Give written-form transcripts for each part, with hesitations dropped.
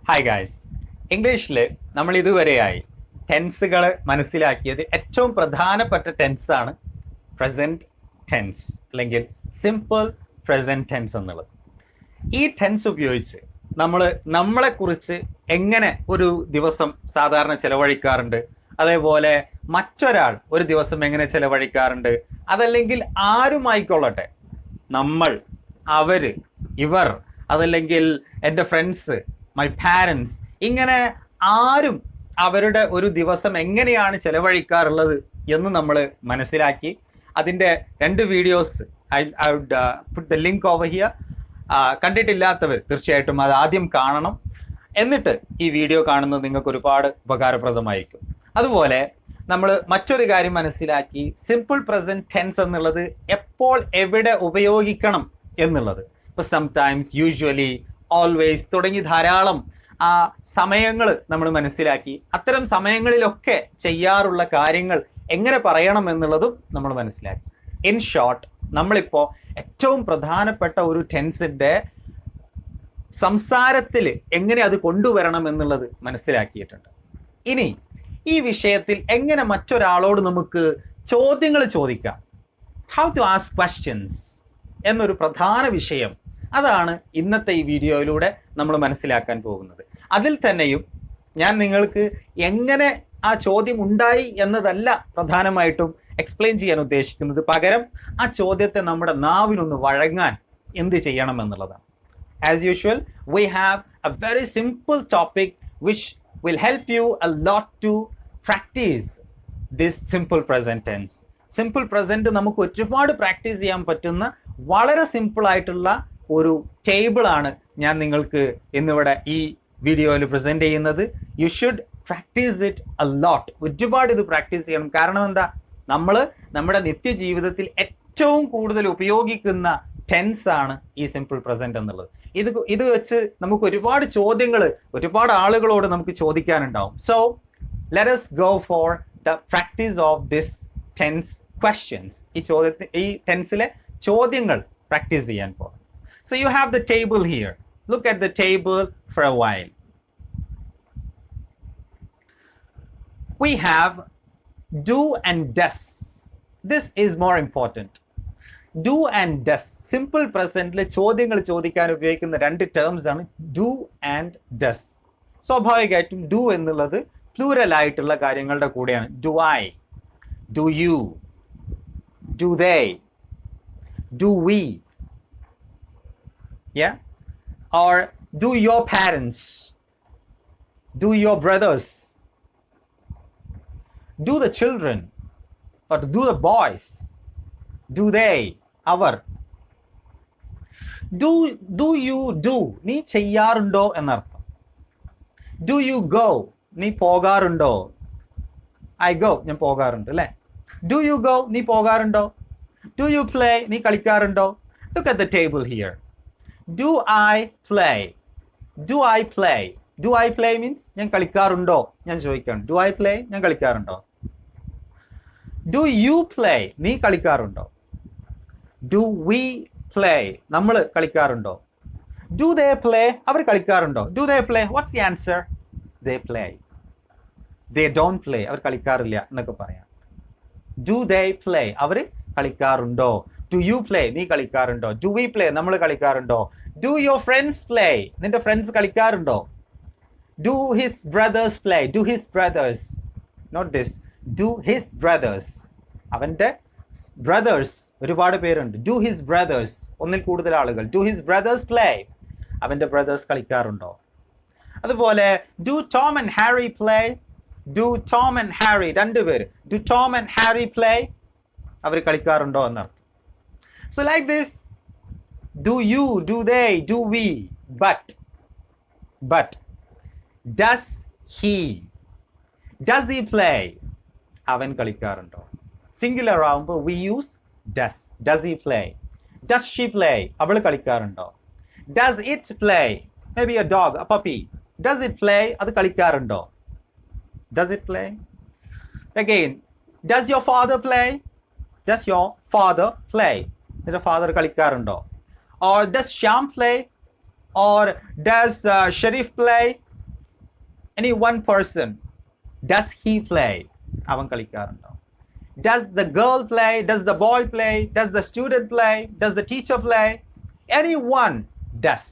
Hi guys, ഇംഗ്ലീഷിൽ നമ്മൾ ഇതുവരെയായി ടെൻസുകൾ മനസ്സിലാക്കിയത് ഏറ്റവും പ്രധാനപ്പെട്ട ടെൻസാണ് പ്രസൻറ്റ് ടെൻസ് അല്ലെങ്കിൽ സിമ്പിൾ പ്രസൻറ്റ് ടെൻസ് എന്നുള്ളത്. ഈ ടെൻസ് ഉപയോഗിച്ച് നമ്മളെക്കുറിച്ച് എങ്ങനെ ഒരു ദിവസം സാധാരണ ചിലവഴിക്കാറുണ്ട്, അതേപോലെ മറ്റൊരാൾ ഒരു ദിവസം എങ്ങനെ ചിലവഴിക്കാറുണ്ട്, അതല്ലെങ്കിൽ ആരുമായിക്കൊള്ളട്ടെ, നമ്മൾ, അവർ, ഇവർ, അതല്ലെങ്കിൽ എൻ്റെ ഫ്രണ്ട്സ്, മൈ പാരൻസ്, ഇങ്ങനെ ആരും അവരുടെ ഒരു ദിവസം എങ്ങനെയാണ് ചിലവഴിക്കാറുള്ളത് എന്ന് നമ്മൾ മനസ്സിലാക്കി. അതിൻ്റെ 2 videos I would put the link over here. കണ്ടിട്ടില്ലാത്തവർ തീർച്ചയായിട്ടും അത് ആദ്യം കാണണം. എന്നിട്ട് ഈ വീഡിയോ കാണുന്നത് നിങ്ങൾക്ക് ഒരുപാട് ഉപകാരപ്രദമായിരിക്കും. അതുപോലെ നമ്മൾ മറ്റൊരു കാര്യം മനസ്സിലാക്കി, സിമ്പിൾ പ്രസൻറ്റ് ടെൻസ് എന്നുള്ളത് എപ്പോൾ എവിടെ ഉപയോഗിക്കണം എന്നുള്ളത്. ഇപ്പോൾ സംടൈംസ്, യൂഷ്വലി, ഓൾവേസ് തുടങ്ങി ധാരാളം സമയങ്ങൾ നമ്മൾ മനസ്സിലാക്കി. അത്തരം സമയങ്ങളിലൊക്കെ ചെയ്യാറുള്ള കാര്യങ്ങൾ എങ്ങനെ പറയണം എന്നുള്ളതും നമ്മൾ മനസ്സിലാക്കി. ഇൻ ഷോർട്ട്, നമ്മളിപ്പോൾ ഏറ്റവും പ്രധാനപ്പെട്ട ഒരു ടെൻസിൻ്റെ സംസാരത്തിൽ എങ്ങനെ അത് കൊണ്ടുവരണം എന്നുള്ളത് മനസ്സിലാക്കിയിട്ടുണ്ട്. ഇനി ഈ വിഷയത്തിൽ എങ്ങനെ മറ്റൊരാളോട് നമുക്ക് ചോദ്യങ്ങൾ ചോദിക്കാം, ഹൗ ടു ആസ്ക് ക്വസ്റ്റ്യൻസ് എന്നൊരു പ്രധാന വിഷയം, അതാണ് ഇന്നത്തെ ഈ വീഡിയോയിലൂടെ നമ്മൾ മനസ്സിലാക്കാൻ പോകുന്നത്. അതിൽ തന്നെയും ഞാൻ നിങ്ങൾക്ക് എങ്ങനെ ആ ചോദ്യം ഉണ്ടായി എന്നതല്ല പ്രധാനമായിട്ടും എക്സ്പ്ലെയിൻ ചെയ്യാൻ ഉദ്ദേശിക്കുന്നത്, പകരം ആ ചോദ്യത്തെ നമ്മുടെ നാവിലൊന്ന് വഴങ്ങാൻ എന്ത് ചെയ്യണം എന്നുള്ളതാണ്. As usual, we have a very simple topic which will help you a lot to practise this simple present tense. Simple present നമുക്ക് ഒരുപാട് പ്രാക്ടീസ് ചെയ്യാൻ പറ്റുന്ന വളരെ സിമ്പിളായിട്ടുള്ള ഒരു ടേബിളാണ് ഞാൻ നിങ്ങൾക്ക് ഇന്നിവിടെ ഈ വീഡിയോയിൽ പ്രസൻറ്റ് ചെയ്യുന്നത്. You should practice it a lot. ഒരുപാട് ഇത് പ്രാക്ടീസ് ചെയ്യണം. കാരണം എന്താ, നമ്മൾ നമ്മുടെ നിത്യജീവിതത്തിൽ ഏറ്റവും കൂടുതൽ ഉപയോഗിക്കുന്ന ടെൻസാണ് ഈ സിമ്പിൾ പ്രസൻറ്റ് എന്നുള്ളത്. ഇത് വെച്ച് നമുക്ക് ഒരുപാട് ചോദ്യങ്ങൾ ഒരുപാട് ആളുകളോട് നമുക്ക് ചോദിക്കാനുണ്ടാവും. So let us go for the practice of this tense questions. ഈ ടെൻസിലെ ചോദ്യങ്ങൾ പ്രാക്ടീസ് ചെയ്യാൻ പോകും. So you have the table here. Look at the table for a while. We have do and does. This is more important. Do and does. Simple presentലെ ചോദ്യങ്ങൾ ചോദിക്കാൻ ഉപയോഗിക്കുന്ന 2 terms ആണ് do and does. സ്വാഭാവികമായിട്ടും do എന്നുള്ളത് plural ആയിട്ടുള്ള കാര്യങ്ങളുടെ കൂടെയാണ്. Do I, do you, do they, do we, yeah, or do your parents, do your brothers, do the children, or do the boys, do they, our. Do you do, നീ ചെയ്യാറുണ്ടോ എന്നർത്ഥം. Do you go, നീ പോകാറുണ്ടോ. I go, ഞാൻ പോകാറുണ്ട് അല്ലേ. Do you go, നീ പോകാറുണ്ടോ. Do you play, നീ കളിക്കാറുണ്ടോ. Look at the table here. Do I play? Do I play? Do I play means ഞാൻ കളിക്കാറുണ്ടോ, ഞാൻ ചോദിക്കാണ്. Do I play, ഞാൻ കളിക്കാറുണ്ടോ. Do you play, നീ കളിക്കാറുണ്ടോ. Do we play, നമ്മൾ കളിക്കാറുണ്ടോ. Do they play, our കളിക്കാറുണ്ടോ. Do they play, what's the answer? They play. They don't play, അവർ കളിക്കാറില്ല എന്നൊക്കെ പറയാം. Do they play, our കളിക്കാറുണ്ടോ. Do you play, നീ കളിക്കാറുണ്ടോ. Do we play, നമ്മൾ കളിക്കാറുണ്ടോ. Do your friends play, നിന്റെ friends കളിക്കാറുണ്ടോ. Do his brothers play, do his brothers, not this, do his brothers, അവൻ്റെ brothers ഒരുപാട് പേരുണ്ട്. Do his brothers, ഒന്നിൽ കൂടുതൽ ആളുകൾ. Do his brothers play, അവൻ്റെ brothers കളിക്കാറുണ്ടോ. അതുപോലെ do Tom and Harry play, do Tom and Harry, 2 പേര്. Do Tom and Harry play, അവർ കളിക്കാറുണ്ടോ എന്നർത്ഥം. So like this, do you, do they, do we, but does he play, അവൻ കളിക്കാറുണ്ടോ. Singular ആവുമ്പോൾ we use does he play. Does she play, അവൾ കളിക്കാറുണ്ടോ. Does it play, maybe a dog, a puppy, does it play, അത് കളിക്കാറുണ്ടോ. Does it play. Again, does your father play, does your father play, നിന്റെ father കളിക്കാറുണ്ടോ. Or does Shyam play, or does Sharif play, any one person, does he play? അവൻ കളിക്കാറുണ്ടോ? Does the girl play? Does the boy play? Does the student play? Does the teacher play? Anyone does.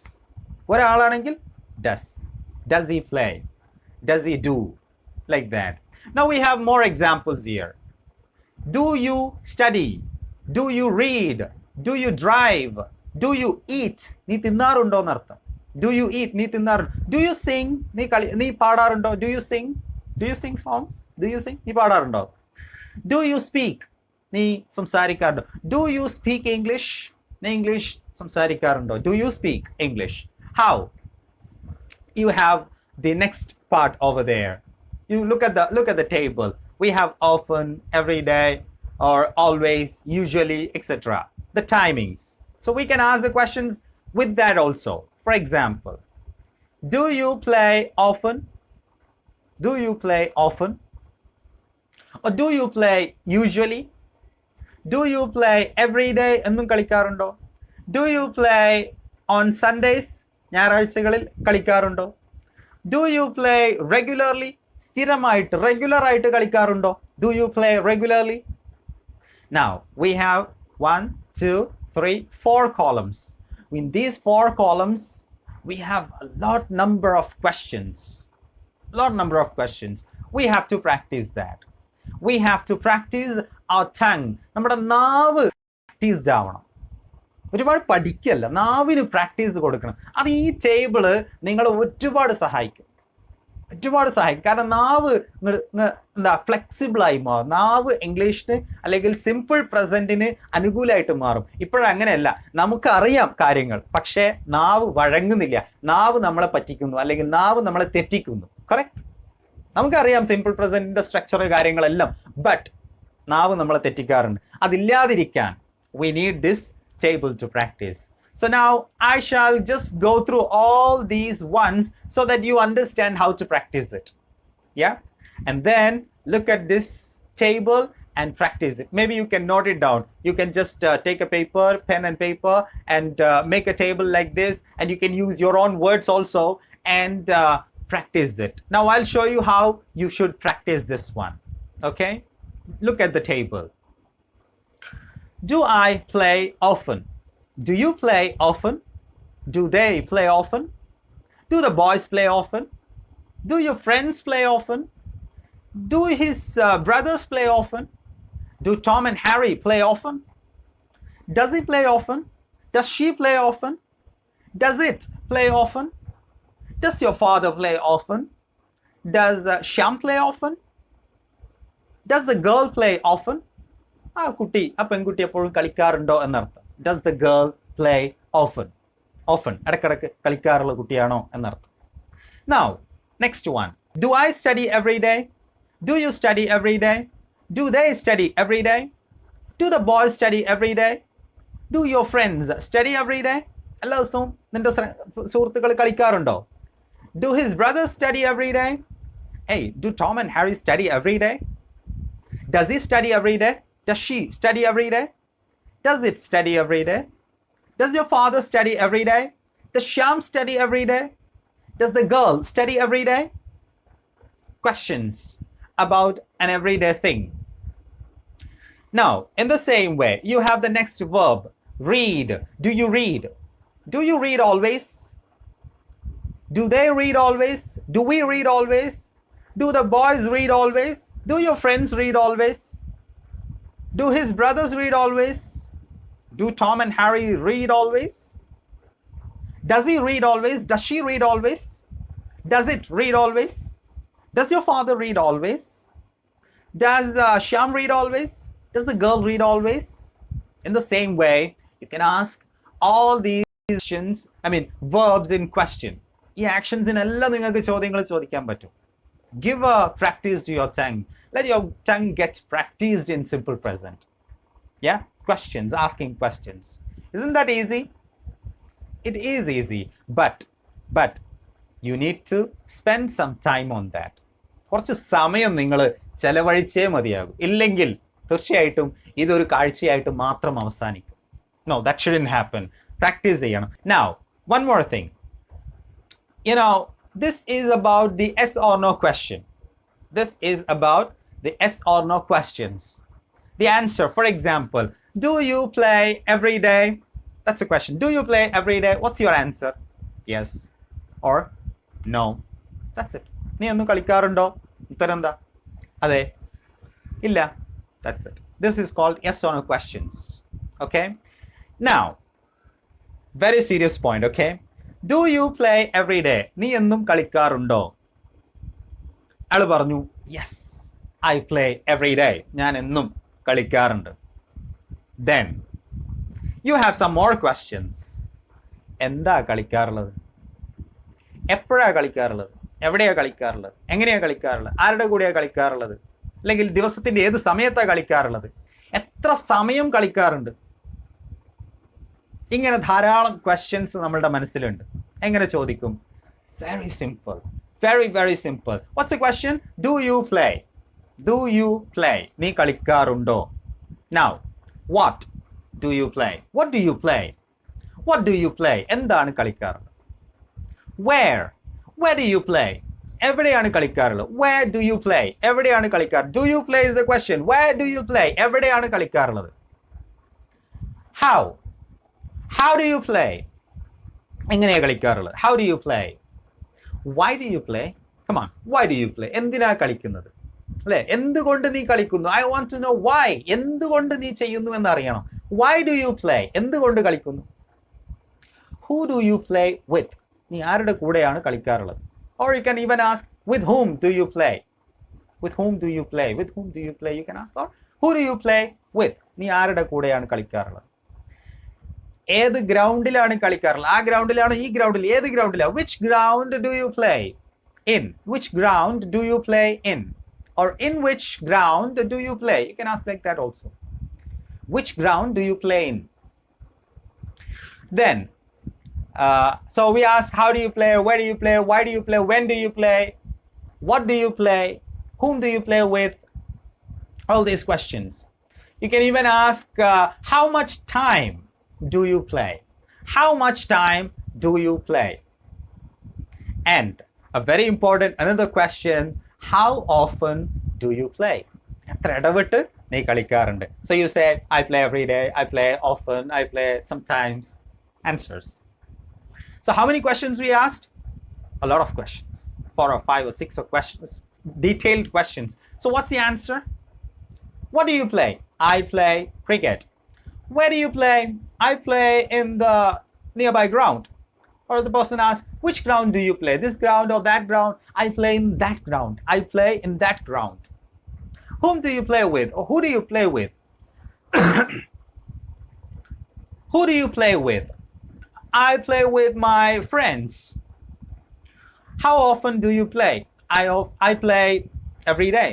ഒരാളാണെങ്കിൽ does. Does he play? Does he do? Like that. Now we have more examples here. Do you study? Do you read? Do you drive? Do you eat? നീ തിന്നാറുണ്ടോ എന്നർത്ഥം. Do you eat? നീ തിന്നാറുണ്ടോ? Do you sing? നീ പാടാറുണ്ടോ? Do you sing? Do you sing songs? Do you sing? നീ പാടാറുണ്ടോ? Do you speak? നീ സംസാരിക്കാറുണ്ടോ? Do you speak English? നീ English സംസാരിക്കാറുണ്ടോ? Do you speak English? How? You have the next part over there. You look at the table. We have often, every day, or always, usually, etc. The timings. So we can ask the questions with that also. For example, do you play often? Do you play often? Or do you play usually? Do you play every day? എന്നും കളിക്കാറുണ്ടോ? Do you play on Sundays? ഞായറാഴ്ചകളിൽ കളിക്കാറുണ്ടോ? Do you play regularly? സ്ഥിരമായിട്ട് regular ആയിട്ട് കളിക്കാറുണ്ടോ? Do you play regularly? Now we have 1, 2, 3, 4 columns. In these 4 columns we have a number of questions. We have to practice that. We have to practice our tongue. നമ്മുടെ നാവ് practised ആവണം. ഒരുപാട് പഠിക്കല്ല, നാവിന് practice കൊടുക്കണം. അത് ഈ table നിങ്ങളെ ഒരുപാട് സഹായിക്കും. കാരണം നാവ് എന്താ ഫ്ലെക്സിബിളായി മാറും. നാവ് ഇംഗ്ലീഷിന് അല്ലെങ്കിൽ സിമ്പിൾ പ്രസന്റിന് അനുകൂലമായിട്ട് മാറും. ഇപ്പോഴങ്ങനെയല്ല, നമുക്കറിയാം കാര്യങ്ങൾ, പക്ഷേ നാവ് വഴങ്ങുന്നില്ല. നാവ് നമ്മളെ പറ്റിക്കുന്നു, അല്ലെങ്കിൽ നാവ് നമ്മളെ തെറ്റിക്കുന്നു. കറക്റ്റ്? നമുക്കറിയാം സിമ്പിൾ പ്രസന്റിന്റെ സ്ട്രക്ചർ കാര്യങ്ങളെല്ലാം, ബട്ട് നാവ് നമ്മളെ തെറ്റിക്കാറുണ്ട്. അതില്ലാതിരിക്കാൻ we need this table to practice. So now I shall just go through all these ones so that you understand how to practice it. Yeah? And then look at this table and practice it. Maybe you can note it down. You can just take a pen and paper and make a table like this, and you can use your own words also and practice it. Now I'll show you how you should practice this one. Okay? Look at the table. Do I play often? Do you play often? Do they play often? Do the boys play often? Do your friends play often? Do his brothers play often? Do Tom and Harry play often? Does he play often? Does she play often? Does it play often? Does your father play often? Does Shyam play often? Does the girl play often? ആ പെൺകുട്ടി എപ്പോഴും കളിക്കാറുണ്ടോ എന്നർത്ഥം. Does the girl play often? ഇടക്കിടക്ക് കളിക്കാറുള്ള കുട്ടിയാണോ എന്നർത്ഥം. Now, next one. Do I study every day? Do you study every day? Do they study every day? Do the boys study every day? Do your friends study every day? എല്ലാ ദിവസവും നിന്റെ സുഹൃത്തുക്കൾ കളിക്കാറുണ്ടോ? Do his brothers study every day? Hey, do Tom and Harry study every day? Does he study every day? Does she study every day? Does it study every day? Does your father study every day? Does Shyam study every day? Does the girl study every day? Questions about an everyday thing. Now, in the same way, you have the next verb, read. Do you read? Do you read always? Do they read always? Do we read always? Do the boys read always? Do your friends read always? Do his brothers read always? Do Tom and Harry read always? Does he read always? Does she read always? Does it read always? Does your father read always? Does Shyam read always? Does the girl read always? In the same way, you can ask all these actions, verbs in question. ഈ ആക്ഷൻസിന് എല്ലാം നിങ്ങൾക്ക് ചോദ്യങ്ങൾ ചോദിക്കാൻ പറ്റും. Give a practice to your tongue. Let your tongue get practiced in simple present. Yeah? Questions, asking questions. Isn't that easy? It is easy, but you need to spend some time on that. കുറച്ച് സമയം നിങ്ങൾ ചെലവഴിച്ചേ മതിയാകും. ഇല്ലെങ്കിൽ തീർച്ചയായിട്ടും ഇതൊരു കാഴ്ചയായിട്ട് മാത്രം അവസാനിക്കും. No, that shouldn't happen. Practice ചെയ്യണം. Now, one more thing. this is about the yes or no question. This is about the yes or no questions. The answer, for example, do you play every day? That's a question. Do you play every day? What's your answer? Yes or no. That's it. നീ ഒന്നും കളിക്കാറുണ്ടോ? ഉത്തരം എന്താ? അതെ, ഇല്ല. That's it. This is called yes or no questions. Okay? Now, very serious point, okay? Do you play every day? നീ എന്നും കളിക്കാറുണ്ടോ? അയാൾ പറഞ്ഞു yes, I play every day. ഞാൻ എന്നും കളിക്കാറുണ്ട്. Then you have some more questions. എന്താ കളിക്കാറുള്ളത്? എപ്പോഴാണ് കളിക്കാറുള്ളത്? എവിടെയാണ് കളിക്കാറുള്ളത്? എങ്ങനെയാണ് കളിക്കാറുള്ളത്? ആരുടെ കൂടെയാണ് കളിക്കാറുള്ളത്? അല്ലെങ്കിൽ ദിവസത്തിൻ്റെ ഏത് സമയത്താണ് കളിക്കാറുള്ളത്? എത്ര സമയം കളിക്കാറുണ്ട്? ഇങ്ങനെ ധാരാളം ക്വസ്റ്റ്യൻസ് നമ്മളുടെ മനസ്സിലുണ്ട്. എങ്ങനെ ചോദിക്കും? Very simple, very simple. What's a question? Do you play? Do you play? നീ കളിക്കാറുണ്ടോ? Now what do you play? What do you play? What do you play? എന്താണ് കളിക്കാറുള്ളത്? Where do you play? എവിടെയാണ് കളിക്കാറുള്ളത്? Where do you play? എവിടെയാണ് കളിക്കാറ്? Do you play is the question. Where do you play? എവിടെയാണ് കളിക്കാറുള്ളത്? How do you play? എങ്ങനെയാണ് കളിക്കാറുള്ളത്? How do you play? Why do you play? Come on, why do you play? എന്തിനാ കളിക്കുന്നത്? അല്ലേ? എന്തുകൊണ്ട് നീ കളിക്കുന്നു? I want to know why. എന്തുകൊണ്ട് നീ ചെയ്യുന്നു എന്ന് അറിയണം. Why do you play? എന്തുകൊണ്ട് കളിക്കുന്നു? Who do you play with? നീ ആരുടെ കൂടെയാണ് കളിക്കാറുള്ളത്? Or you can even ask, with whom do you play? With whom do you play? With whom do you play? You can ask, or who do you play with? നീ ആരുടെ കൂടെയാണ് കളിക്കാറുള്ളത്? ഏത് ഗ്രൗണ്ടിലാണ് കളിക്കാറുള്ളത്? ആ ഗ്രൗണ്ടിലാണോ? ഈ ഗ്രൗണ്ടിൽ? ഏത് ഗ്രൗണ്ടിലാണ്? Which ground do you play in? Which ground do you play in? Or in which ground do you play? You can ask like that also. Which ground do you play in? Then so we asked, how do you play? Where do you play? Why do you play? When do you play? What do you play? Whom do you play with? All these questions. You can even ask, how much time do you play? How much time do you play? And a very important another question, how often do you play? എത്ര ഇടവിട്ട് നീ കളിക്കാറുണ്ട്? So you say, I play every day, I play often, I play sometimes. Answers. So how many questions we asked? A lot of questions. 4 or 5 or 6 or questions. Detailed questions. So what's the answer? What do you play? I play cricket. Where do you play? I play in the nearby ground. Or the person asks, which ground do you play? This ground or that ground? I play in that ground. I play in that ground. Whom do you play with? Or who do you play with? Who do you play with? I play with my friends. How often do you play? I play every day.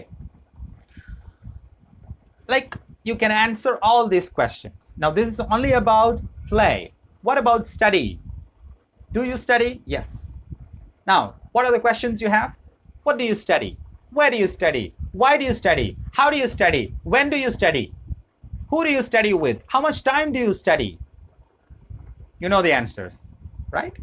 Like, you can answer all these questions. Now, this is only about play. What about study? Do you study? Yes. Now, what are the questions you have? What do you study? Where do you study? Why do you study? How do you study? When do you study? Who do you study with? How much time do you study? You know the answers, right?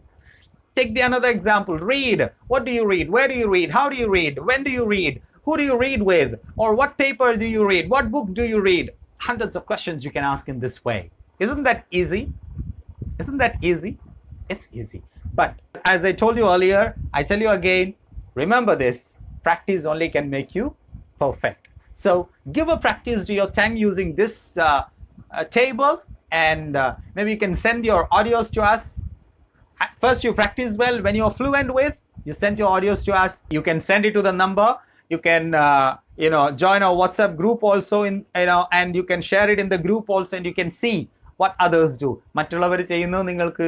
Take another example. Read. What do you read? Where do you read? How do you read? When do you read? Who do you read with? Or what paper do you read? What book do you read? Hundreds of questions you can ask in this way. Isn't that easy? Isn't that easy? It's easy. But as I told you earlier, I tell you again, remember this, practice only can make you perfect. So give a practice to your tongue using this table, and maybe you can send your audios to us. First you practice well. When you're fluent with, you send your audios to us. You can send it to the number. You can join our WhatsApp group also, and you can share it in the group also, and you can see what others do. മറ്റുള്ളവർ ചെയ്യുന്നത് നിങ്ങൾക്ക്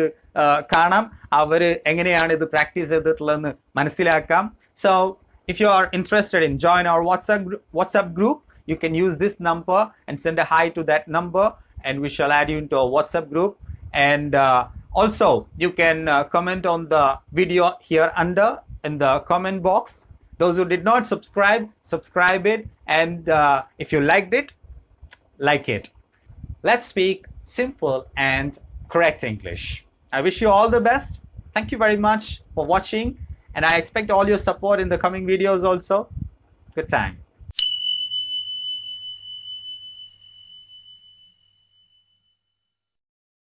കാണാം. അവർ എങ്ങനെയാണ് ഇത് practice ചെയ്തിട്ടുള്ളതെന്ന് മനസ്സിലാക്കാം. So if you are interested in join our WhatsApp group, you can use this number and send a hi to that number, and we shall add you into our WhatsApp group. And also you can comment on the video here under in the comment box. Those who did not subscribe it, and if you liked it, like it. Let's speak simple and correct English. I wish you all the best. Thank you very much for watching, And I expect all your support in the coming videos also. Good time.